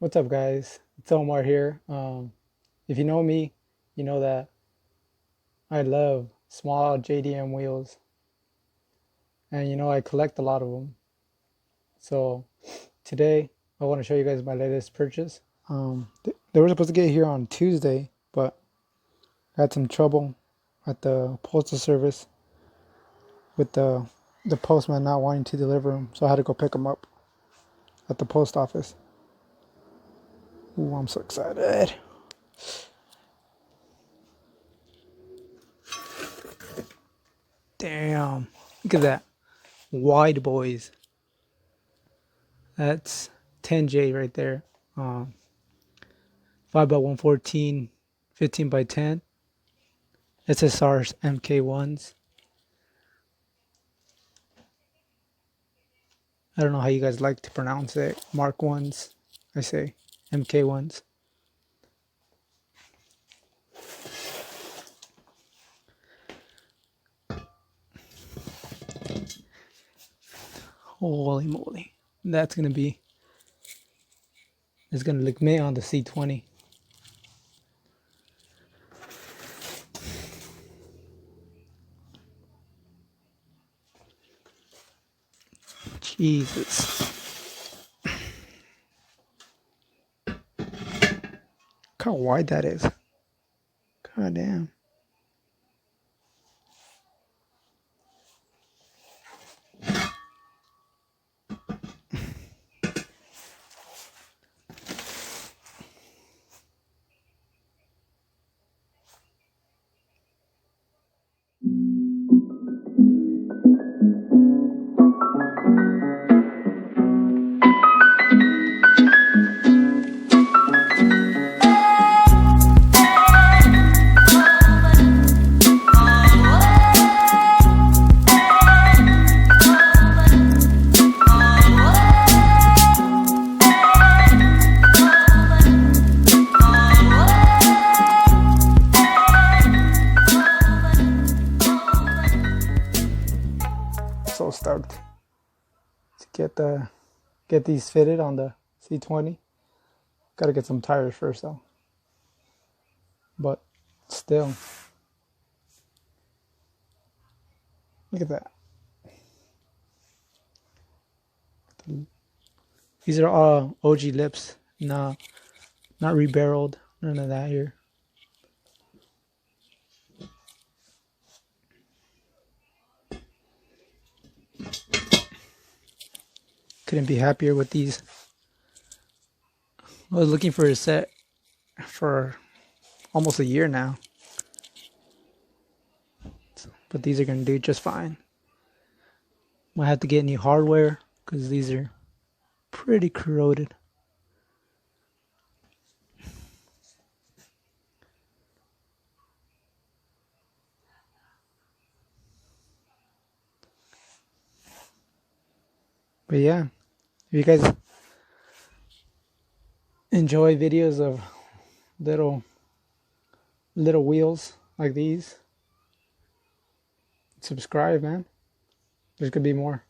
What's up, guys? It's Omar here. If you know me, you know that I love small JDM wheels, and I collect a lot of them. So today I want to show you guys my latest purchase. They were supposed to get here on Tuesday, but I had some trouble at the postal service with the postman not wanting to deliver them, so I had to go pick them up at the post office. Ooh, I'm so excited! Damn, look at that, wide boys. That's 10J right there. 5 by 114, 15 by 10. SSR's MK1s. I don't know how you guys like to pronounce it. Mark 1s, I say. MK1s. Holy moly. It's going to look me on the C20. Jesus. Look how wide that is. God damn. So stoked to get these fitted on the C20. Gotta get some tires first though. But still, look at that. These are all OG lips, not rebarreled, none of that here. Couldn't be happier with these. I was looking for a set for almost a year now, but these are gonna do just fine. Might have to get new hardware because these are pretty corroded. But yeah, if you guys enjoy videos of little wheels like these, subscribe, man. There's gonna be more.